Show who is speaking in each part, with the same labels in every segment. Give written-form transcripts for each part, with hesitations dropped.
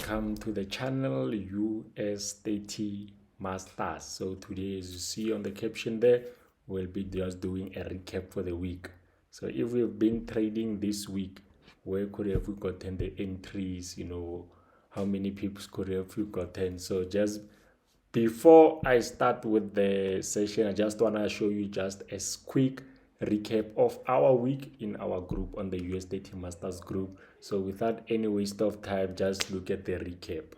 Speaker 1: welcome to the channel US30 Masters. So today, as you see on the caption there, we'll be just doing a recap for the week. So if we've been trading this week, where could have we gotten the entries, how many pips could have we gotten? So just before I start with the session, I just want to show you just a quick recap of our week in our group on the US30 Masters group. So without any waste of time, just look at the recap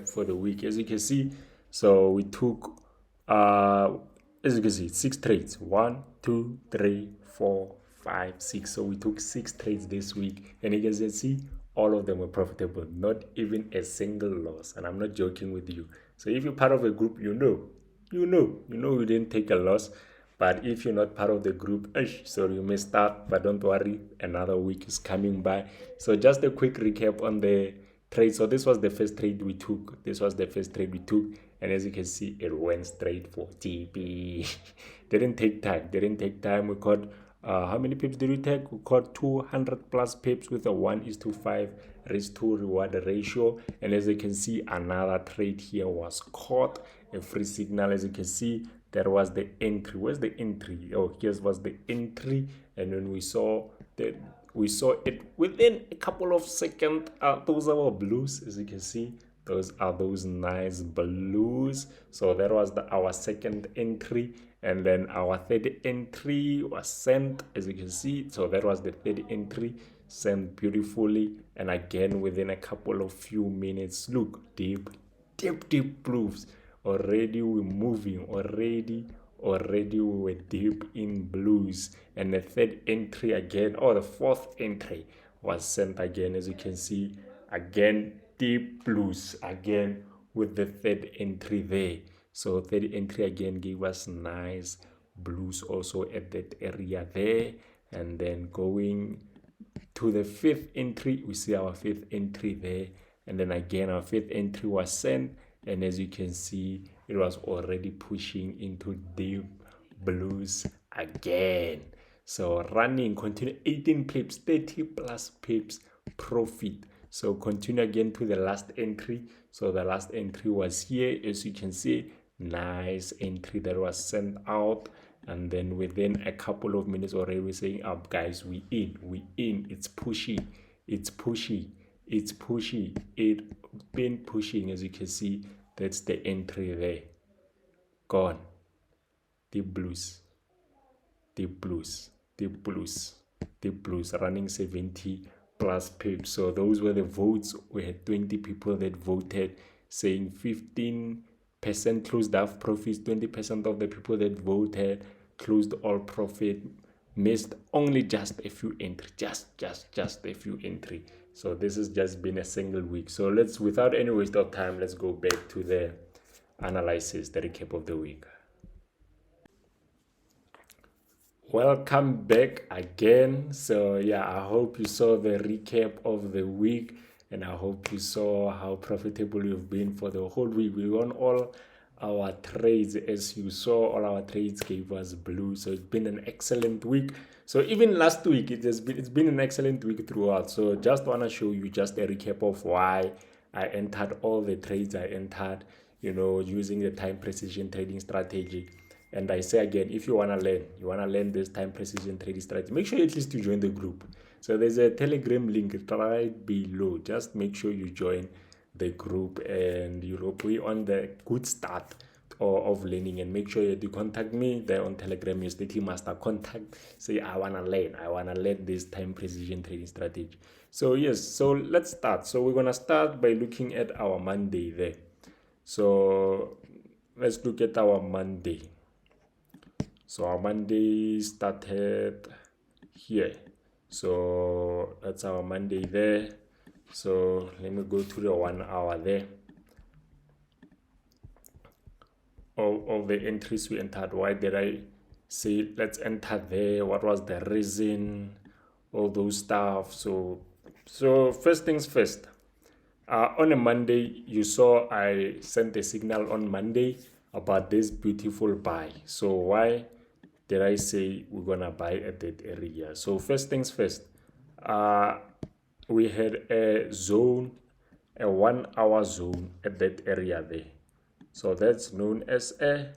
Speaker 1: for the week. As you can see, so we took as you can see 6 trades, 1 2 3 4 5 6. So we took 6 trades this week, and you can see all of them were profitable, not even a single loss. And I'm not joking with you. So if you're part of a group, you know you didn't take a loss. But if you're not part of the group, so you may start, but don't worry, another week is coming by. So just a quick recap on the trade. So this was the first trade we took. And as you can see, it went straight for TP. Didn't take time. We caught how many pips did we take? We caught 200 plus pips with a 1:5 risk to reward ratio. And as you can see, another trade here was caught, a free signal. As you can see, there was the entry. Where's the entry? Oh, here was the entry. And then we saw it within a couple of seconds. Those are our blues, as you can see. Those are those nice blues. So that was our second entry, and then our third entry was sent, as you can see. So that was the third entry, sent beautifully, and again within a couple of few minutes. Look, deep blues. Already we're moving. Already we were deep in blues. And the third entry again, or the fourth entry, was sent again, as you can see. Again, deep blues again with the third entry there. So third entry again gave us nice blues also at that area there. And then going to the fifth entry, we see our fifth entry there. And then again, our fifth entry was sent. And as you can see, it was already pushing into deep blues again. So running, continue 18 pips, 30 plus pips profit. So continue again to the last entry. So the last entry was here, as you can see. Nice entry that was sent out. And then within a couple of minutes already, we're saying, up guys, we in. It's pushy. It's been pushing, as you can see. That's the entry there. Gone. Deep blues, running 70 plus pips. So those were the votes. We had 20 people that voted, saying 15% closed half profits. 20% of the people that voted closed all profit, missed only just a few entry, just a few entry. So this has just been a single week. So let's, without any waste of time, let's go back to the analysis, the recap of the week. Welcome back again. So yeah, I hope you saw the recap of the week, and I hope you saw how profitable you've been for the whole week. We won all our trades. As you saw, all our trades gave us blue. So it's been an excellent week. So even last week, it's been an excellent week throughout. So just want to show you just a recap of why I entered all the trades I entered, using the time precision trading strategy. And I say again, if you want to learn this time precision trading strategy, make sure at least you join the group. So there's a Telegram link right below. Just make sure you join the group, and you'll be on the good start of learning. And make sure you contact me there on Telegram, US30 Master. Contact, say I want to learn this time precision trading strategy. So yes, so let's start. So we're going to start by looking at our Monday there. So let's look at our Monday. So our Monday started here. So that's our Monday there. So let me go to the 1 hour there. All the entries we entered. Why did I say let's enter there? What was the reason? All those stuff. So first things first. On a Monday, you saw I sent a signal on Monday about this beautiful buy. So why did I say we're gonna buy at that area? So first things first, we had a zone a 1 hour zone at that area there. So that's known as a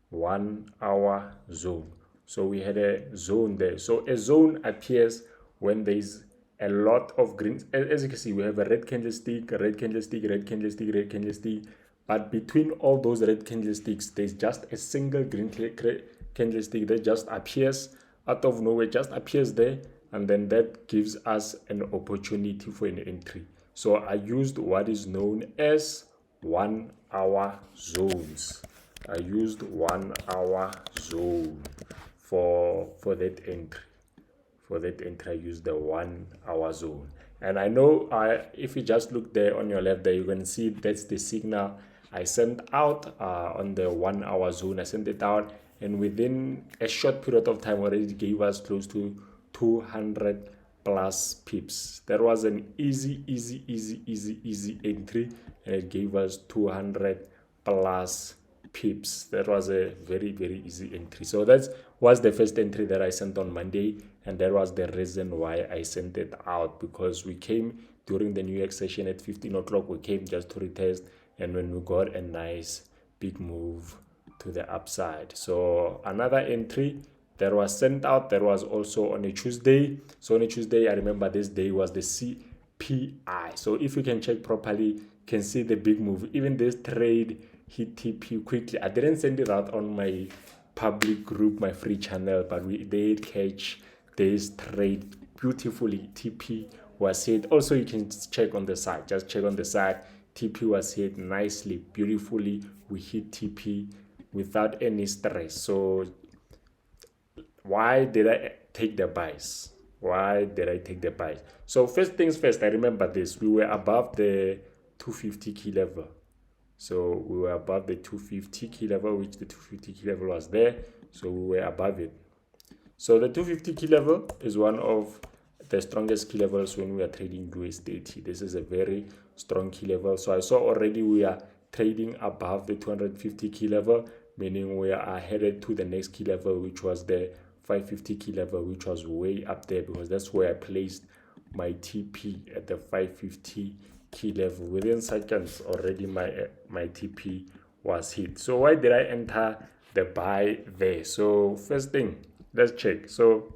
Speaker 1: 1 hour zone. So we had a zone there. So a zone appears when there's a lot of green. As you can see, we have a red candlestick, a red candlestick, red candlestick, red candlestick. But between all those red candlesticks, there's just a single green candlestick that just appears out of nowhere, just appears there, and then that gives us an opportunity for an entry. So I used what is known as 1 hour zones. I used 1 hour zone for that entry. For that entry, I used the 1 hour zone. And I know if you just look there on your left there, you can see that's the signal I sent out on the 1 hour zone. I sent it out, and within a short period of time already gave us close to 200 plus pips. That was an easy entry, and it gave us 200 plus pips. That was a very easy entry. So that was the first entry that I sent on Monday, and that was the reason why I sent it out, because we came during the New York session at 15 o'clock. We came just to retest, and when we got a nice big move to the upside. So another entry that was sent out, that was also on a Tuesday. So on a Tuesday, I remember this day was the CPI. So if you can check properly, you can see the big move. Even this trade hit TP quickly. I didn't send it out on my public group, my free channel, but we did catch this trade beautifully. TP was hit. Also, you can check on the side. Just check on the side. TP was hit nicely, beautifully. We hit TP without any stress. So why did I take the buys? Why did I take the buys? So first things first, I remember this. We were above the 250 key level. So we were above the 250 key level, which the 250 key level was there. So we were above it. So the 250 key level is one of the strongest key levels when we are trading USDT. This is a very strong key level. So I saw already we are trading above the 250 key level, meaning we are headed to the next key level, which was the 550 key level, which was way up there, because that's where I placed my TP at the 550 key level. Within seconds already my TP was hit. So why did I enter the buy there? So first thing, let's check. So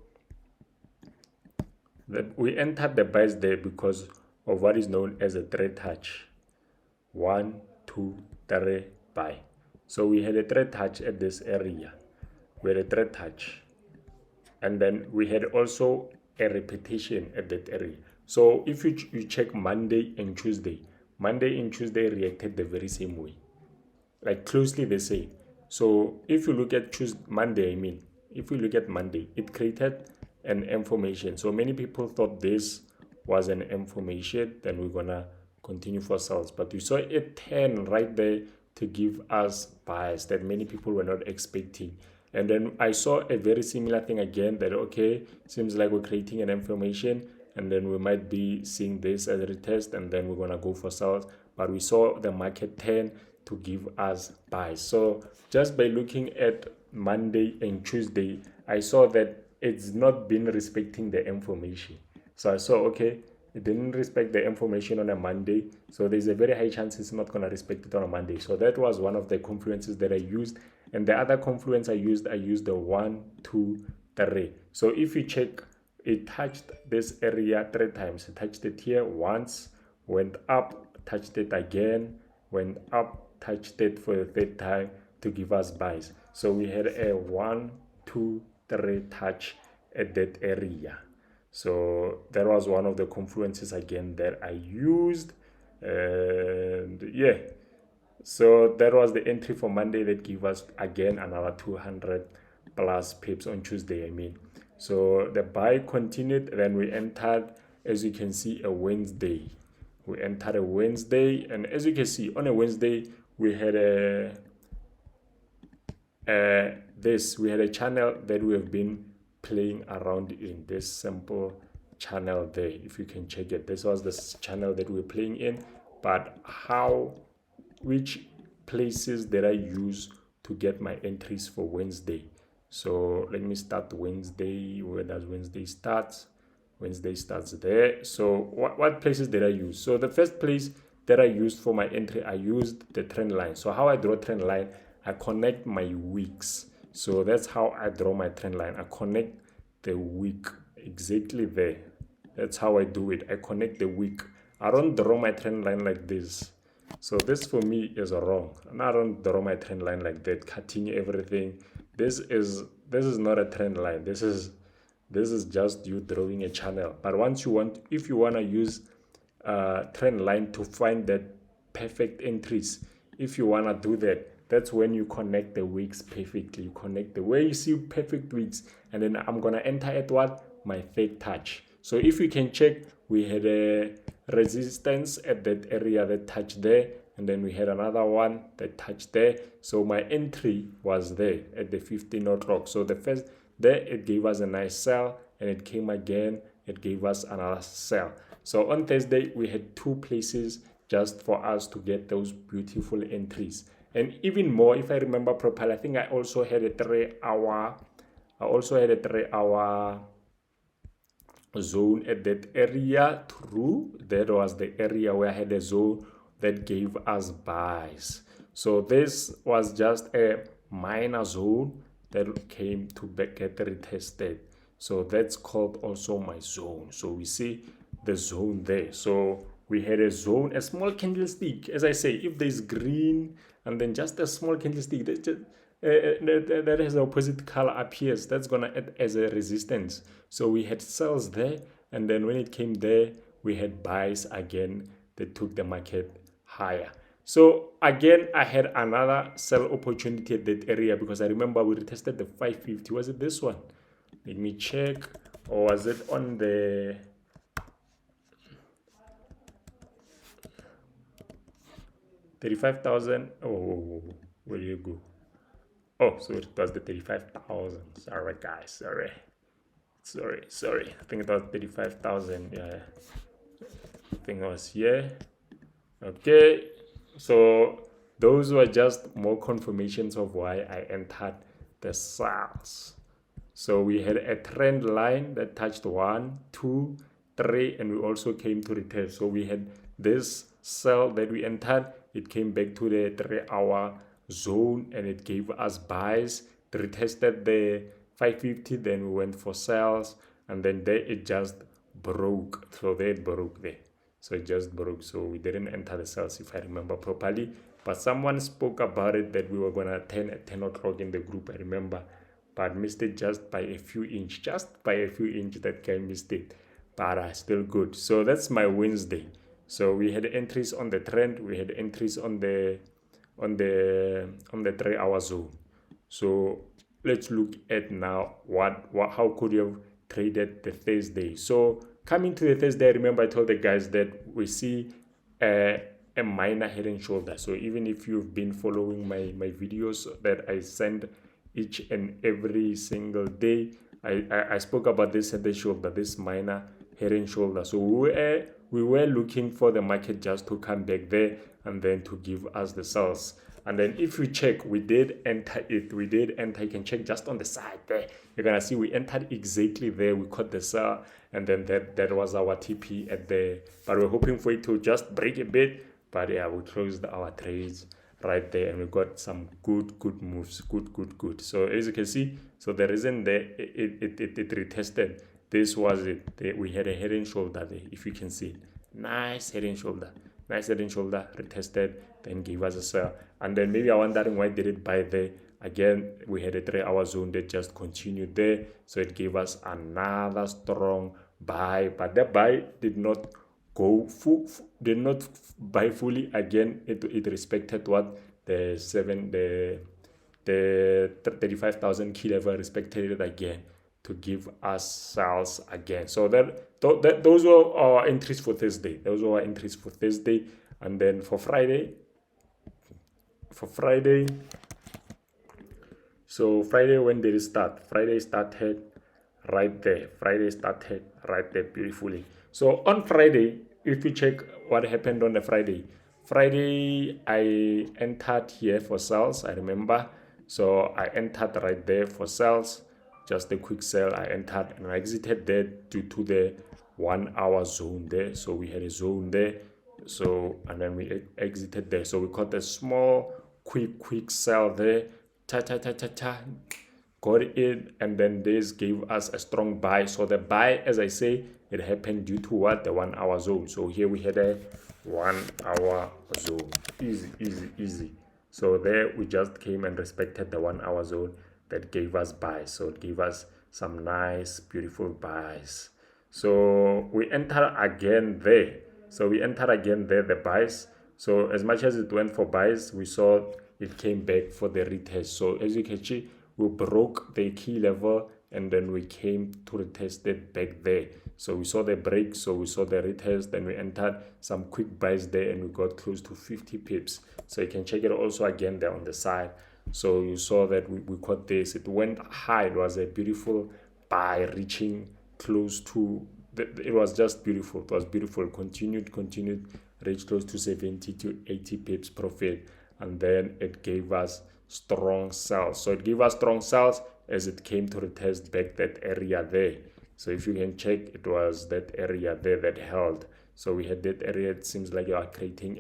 Speaker 1: we entered the buys there because of what is known as a trade touch. 1, 2, 3, buy. So we had a trade touch at this area. We had a trade touch, and then we had also a repetition at that area. So if you check Monday and Tuesday reacted the very same way, like closely the same. So if you look at Monday, if we look at Monday, it created an M formation. So many people thought this was an M formation, then we're gonna continue for sales. But we saw it turn right there to give us buys that many people were not expecting. And then I saw a very similar thing again, that okay, seems like we're creating an M formation, and then we might be seeing this as a retest, and then we're gonna go for sales. But we saw the market turn to give us buys. So just by looking at Monday and Tuesday, I saw that it's not been respecting the information. So I saw, okay, it didn't respect the information on a Monday, so there's a very high chance it's not going to respect it on a Monday. So that was one of the confluences that I used. And the other confluence I used the 1, 2, 3. So if you check, it touched this area 3 times. It touched it here once, went up, touched it again, went up, touched it for the 3rd time to give us buys. So we had a 1, 2, 3 touch at that area. So that was one of the confluences again that I used. And yeah, so that was the entry for Monday that gave us again another 200 plus pips on Tuesday, So the buy continued, then we entered, as you can see, a Wednesday. We entered a Wednesday, and as you can see, on a Wednesday, we had we had a channel that we have been playing around in, this simple channel there. If you can check it, this was the channel that we're playing in. But which places did I use to get my entries for Wednesday? So let me start Wednesday. Where does Wednesday start? Wednesday starts there. So what places did I use? So the first place that I used for my entry, I used the trend line. So how I draw trend line, I connect my wicks. So that's how I draw my trend line. I connect the wick exactly there. That's how I do it. I connect the wick. I don't draw my trend line like this. So this for me is wrong. And I don't draw my trend line like that, cutting everything. This is not a trend line. This is just you drawing a channel. But if you want to use trend line to find that perfect entries, if you want to do that, that's when you connect the wicks perfectly. You connect the way you see perfect wicks, and then I'm gonna enter at what? My third touch. So if you can check, we had a resistance at that area that touched there, and then we had another one that touched there. So my entry was there at the 15 o'clock. So the first there, it gave us a nice sell, and it came again, it gave us another sell. So on Thursday, we had two places just for us to get those beautiful entries. And even more, if I remember properly, I think I also had a 3 hour zone at that area. True, that was the area where I had a zone that gave us buys. So this was just a minor zone that came to get retested. So that's called also my zone. So we see the zone there. So we had a zone, a small candlestick. As I say, if there's green and then just a small candlestick that has the opposite color appears, that's gonna act as a resistance. So we had sells there, and then when it came there, we had buys again that took the market higher. So again, I had another sell opportunity at that area because I remember we retested the 550. Was it this one? Let me check. Or was it on the 35,000? Oh, where do you go? Oh, so it was the 35,000. Sorry, guys. Sorry. I think it was 35,000. Yeah. I think it was here. Okay. So those were just more confirmations of why I entered the sales. So we had a trend line that touched 1, 2, 3, and we also came to retest. So we had this sell that we entered. It came back to the 3-hour zone and it gave us buys. Retested the 550, then we went for sales, and then there it just broke. So there it broke there. So it just broke. So we didn't enter the sales, if I remember properly. But someone spoke about it that we were gonna turn at 10 o'clock in the group, I remember. But missed it just by a few inches. That guy missed it. But still good. So that's my Wednesday. So we had entries on the trend. We had entries on the 3-hour zone. So let's look at now how could you have traded the Thursday. So coming to the Thursday, I remember I told the guys that we see a minor head and shoulder. So even if you've been following my videos that I send each and every single day, I spoke about this head and shoulder, this minor head and shoulder. So we were looking for the market just to come back there and then to give us the sales. And then if you check, we did enter it. You can check just on the side there. You're gonna see we entered exactly there. We caught the sell, and then that was our TP at there. But we're hoping for it to just break a bit. But yeah, we closed our trades right there, and we got some good moves. Good. So as you can see, so the reason that it retested, this was it. We had a head and shoulder there, if you can see it. Nice head and shoulder, retested, then gave us a sell. And then maybe I'm wondering why did it buy there. Again, we had a 3-hour zone that just continued there, so it gave us another strong buy. But that buy did not go did not buy fully. Again, it respected what the 35,000 key level, respected it again to give us sales again. So those were our entries for Thursday. And then for Friday, so Friday, when did it start? Friday started right there. Beautifully. So on Friday, if you check what happened on the Friday, I entered here for sales, I remember. So I entered right there for sales, just a quick sell. I entered and I exited there due to the 1-hour zone there. So we had a zone there. So, and then we exited there. So we caught a small, quick sell there. Ta ta ta ta ta. Got it, and then this gave us a strong buy. So the buy, as I say, it happened due to what? The 1 hour zone. So here we had a 1 hour zone. Easy, easy, easy. So there we just came and respected the 1 hour zone that gave us buys. So it gave us some nice, beautiful buys. So we enter again there. So we enter again there, the buys. So as much as it went for buys, we saw it came back for the retest. So as you can see, we broke the key level and then we came to retest it back there. So we saw the break, so we saw the retest, then we entered some quick buys there and we got close to 50 pips. So you can check it also again there on the side. So you saw that we caught this. It went high. It was a beautiful buy reaching close to, it was just beautiful. It was beautiful. Continued, reached close to 70 to 80 pips profit. And then it gave us strong sells. So it gave us strong sells as it came to retest back that area there. So if you can check, it was that area there that held. So we had that area. It seems like you are creating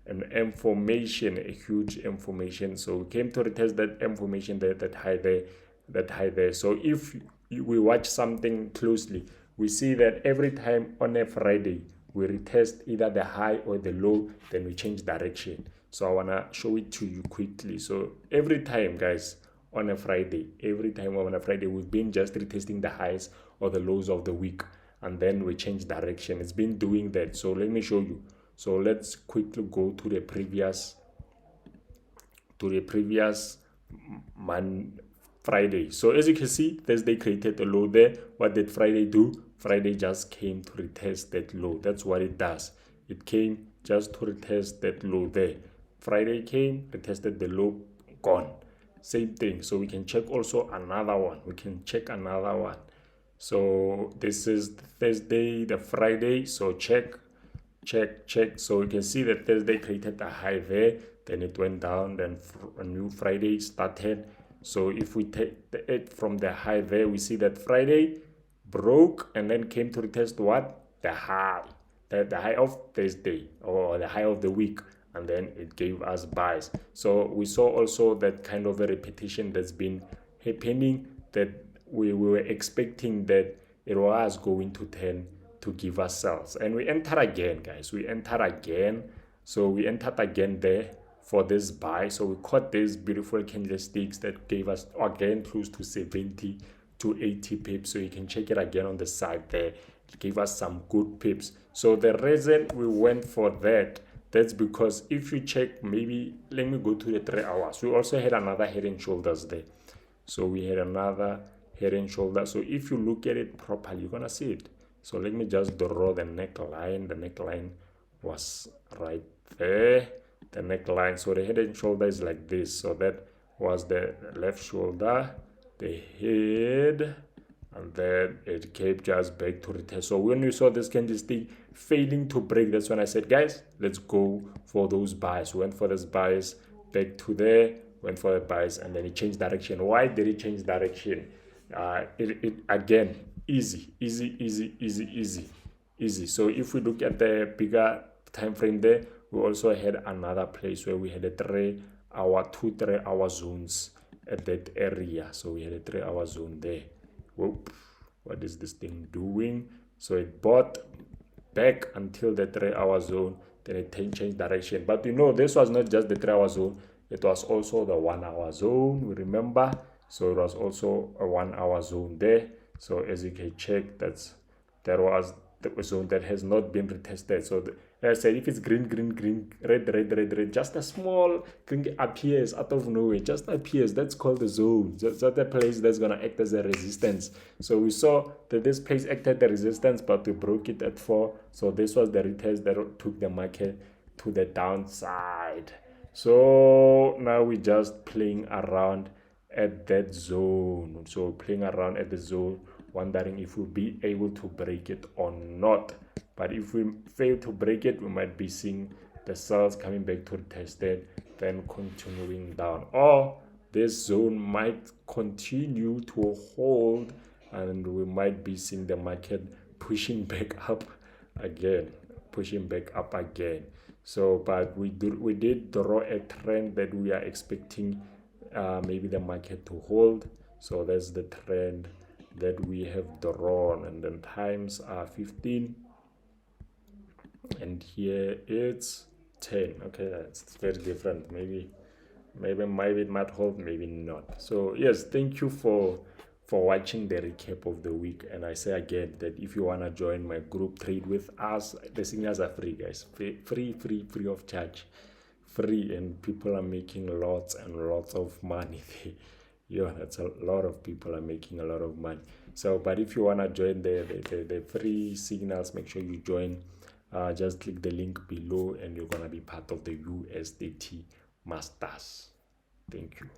Speaker 1: an M formation, a huge M formation. So we came to retest that M formation there, that high there. So if we watch something closely, we see that every time on a Friday we retest either the high or the low, then we change direction. So I want to show it to you quickly. So every time, guys, on a Friday, we've been just retesting the highs or the lows of the week, and then we change direction. It's been doing that. So let me show you. So let's quickly go to the previous Friday. So as you can see, Thursday created a low there. What did Friday do? Friday just came to retest that low. That's what it does. It came just to retest that low there. Friday came, retested the low, gone. Same thing. So we can check also another one. So this is the Thursday, the Friday. So check. So you can see that Thursday created a high there, then it went down, then a new Friday started. So if we take it from the high there, we see that Friday broke and then came to retest what? The high. The high of Thursday, or the high of the week, and then it gave us buys. So we saw also that kind of a repetition that's been happening, that we were expecting that it was going to turn to give us sales. And we enter again, guys. So we entered again there for this buy. So we caught these beautiful candlesticks that gave us again close to 70 to 80 pips. So you can check it again on the side there. It gave us some good pips. So the reason we went for that's because if you check, maybe let me go to the 3 hours. We also had another head and shoulders there. So we had another head and shoulder. So if you look at it properly, you're gonna see it. So let me just draw the neckline. The neckline was right there. The neckline. So the head and shoulder is like this. So that was the left shoulder, the head, and then it came just back to retest. So when you saw this candlestick failing to break, that's when I said, guys, let's go for those buys. We went for those buys, back to there, went for the buys, and then it changed direction. Why did it change direction? It again, easy. So if we look at the bigger time frame there, we also had another place where we had a 3 hour zones at that area. So we had a 3 hour zone there. Whoop, what is this thing doing? So it bought back until the 3 hour zone, then it changed direction. But you know, this was not just the 3 hour zone, it was also the 1 hour zone, we remember. So it was also a 1 hour zone there. So as you can check, there was the zone that has not been retested. So as I said, if it's green, red, just a small green appears out of nowhere, just appears, that's called the zone. That's the place that's going to act as a resistance. So we saw that this place acted the resistance, but we broke it at 4. So this was the retest that took the market to the downside. So now we're just playing around at that zone. So playing around at the zone, wondering if we'll be able to break it or not. But if we fail to break it, we might be seeing the sales coming back to retest it, then continuing down. Or this zone might continue to hold, and we might be seeing the market pushing back up again. pushing back up again. So but we did draw a trend that we are expecting maybe the market to hold. So that's the trend that we have drawn, and then times are 15 and here it's 10. Okay, that's very different. Maybe it might hold, maybe not. So yes, thank you for watching the recap of the week. And I say again that if you want to join my group trade with us, the signals are free, guys. Free of charge. Free, and people are making lots and lots of money. Yeah, that's a lot of people are making a lot of money. So but if you want to join the free signals, make sure you join. Just click the link below and you're gonna be part of the USDT masters. Thank you.